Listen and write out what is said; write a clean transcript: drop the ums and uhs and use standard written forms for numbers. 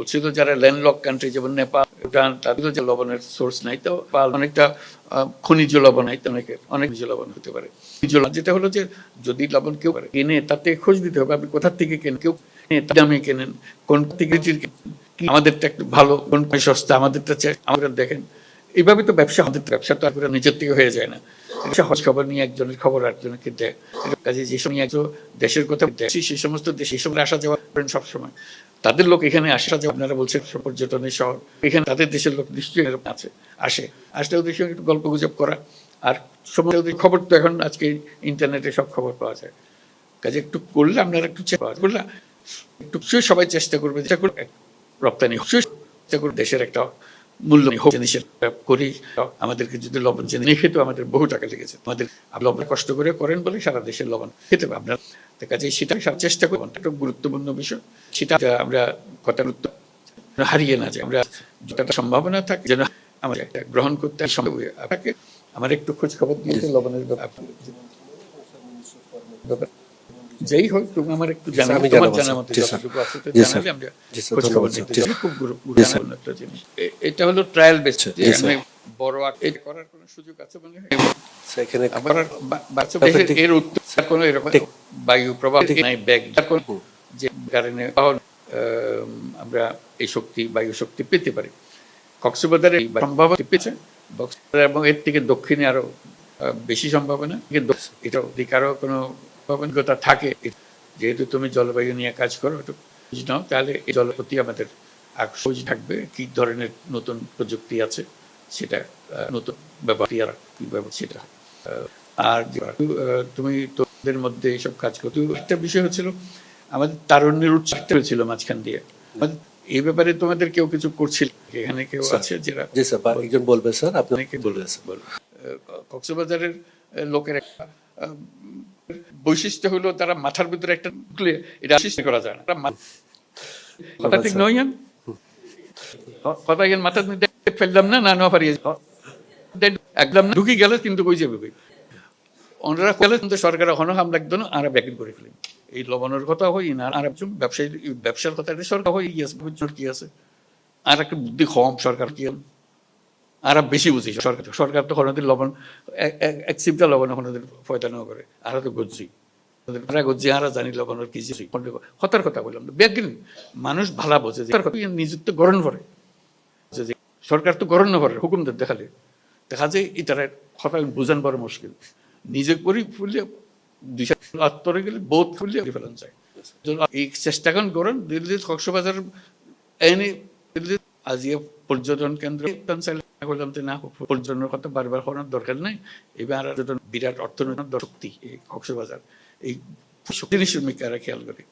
বলছিল যারা landlock country যেমন নেপাল, ভুটান, তাদের যে লবণের সোর্স নাই, তো অনেকটা খনিজ লবণ নাই, অনেক খনিজ লবণ হতে পারে। যেটা হলো যে যদি লবণ কেউ কেনে, তাতে খোঁজ দিতে হবে আপনি কোথা থেকে কেনেন, কেউ দামে কেনেন, কোন থেকে আমাদেরটা একটু ভালো, কোন সস্তা, আমাদেরটা আমাদের দেখেন। এইভাবে তো ব্যবসা, আমাদের ব্যবসা তো আর নিজের থেকে হয়ে যায় না। খবর নিয়ে একজনের খবর আরেকজনকে দেয়। কাজে যেসব নিয়ে একজন দেশের কথা সেই সমস্ত দেশে এসব আসা যাওয়া করেন সবসময়, তাদের লোক এখানে আসা যাওয়া, আপনারা বলছেন পর্যটনের শহর, এখানে তাদের দেশের লোক নিশ্চয়ই আছে, আসলে ওদের সঙ্গে একটু গল্প গুজব করা। আর সময় খবর তো এখন আজকে ইন্টারনেটে সব খবর পাওয়া যায়। কাজে একটু করলে আপনারা একটু করলে একটু সবাই চেষ্টা করবে, রপ্তানি চেষ্টা করবে, দেশের একটা মূল্য জিনিসের করি। আমাদেরকে যদি লবণ জেনে খেতে আমাদের বহু টাকা লেগেছে, আমাদের লবণ কষ্ট করে করেন বলে সারা দেশের লবণ খেতে পারে আপনার কাছে, সেটা চেষ্টা করবেন। একটা গুরুত্বপূর্ণ বিষয়, সেটা আমরা কথা হারিয়ে না যায়, আমরা যতটা সম্ভাবনা থাকে যেন আমরা গ্রহণ করতে সম্ভব হয়। আপনাকে আমার একটু খোঁজ খবর দিয়েছে লবণের ব্যাপার, যেই হোক তুমি আমার একটু জানাবে, তোমার জানার মতো যতটুকু আছে তো জানালে আমরা খোঁজ খবর নিতে চাই। খুব গুরুত্বপূর্ণ একটা জিনিস। এটা হলো ট্রায়াল বেস, আমি বড় এটা করার কোনো সুযোগ আছে মনে হয় সেখানে আবার এর উত্তর কোনো এরকম বায়ু প্রবাহ নাই, ব্যাগ যে কারণে আমরা এই শক্তি, বায়ু শক্তি পেতে পারি। কক্সবাজারে সম্ভাবনা পেয়েছে, এবং এর থেকে দক্ষিণে আরো বেশি সম্ভাবনা, কিন্তু এটা আরো কোনো অভিজ্ঞতা থাকে। যেহেতু তুমি জলবায়ু নিয়ে কাজ করো, একটু বুঝ নাও, তাহলে এই জলের প্রতি আমাদের আগ্রহ থাকবে। কি ধরনের নতুন প্রযুক্তি আছে, সেটা নতুন ব্যবহার সেটা। আর তুমি তোদের মধ্যে এইসব কাজ করো। একটা বিষয় হচ্ছিল আমাদের তারুণ্যের উৎসাহ হয়েছিল মাঝখান দিয়ে, এই ব্যাপারে তোমাদের কেউ কিছু করছিল এখানে, কেউ আছে যারা? জি স্যার, একজন বলবে স্যার, আপনাকে বলবেন। কক্সবাজারের লোকের একটা বৈশিষ্ট্য হলো তারা মাথার ভিতরে একটা এটা সৃষ্টি করা যায় না, কথা ঠিক নয়, কথা মাথার মধ্যে ফেললাম না না পারি একদম ঢুকি গেলে কিন্তু কই যাবে, ওনারা গেলে কিন্তু সরকার এখনো হাম লাগতো না, আর ব্যাকিং করে ফেলেন। এই লবণের কথা হই না, আর ব্যবসায়ী ব্যবসার কথা সরকার হয়ে গিয়েছে, কি আছে আর একটা বুদ্ধি কম সরকার, কি আর বেশি বুঝি সরকার তো কোনোদিন লবণ এক সিমটা লবণ কোনোদিন ফয়দা না করে, আর তো গজ্জি আর জানি লবণের কি হতার কথা বললাম। ব্যাগিন মানুষ ভালো বোঝে যে নিযুক্ত গরণ করে, সরকার তো গরণ না করে হুকুমদের দেখালে দেখা যায় এটার কথা বোঝান বড় মুশকিল। নিজে করি ফুললে আত্মরে গেলে বোধ ফুললে ফেলান যায়। এই চেষ্টা করেন গরণ দিল্লির কক্সবাজার এনে দিল্লি আজিয়া পর্যটন কেন্দ্র বললাম যে না, পর্যটনের কথা বারবার হওয়ার দরকার নাই। এবার বিরাট অর্থনৈতিক শক্তি এই কক্সবাজার, এই শক্তি শ্রমিকরা খেয়াল করে।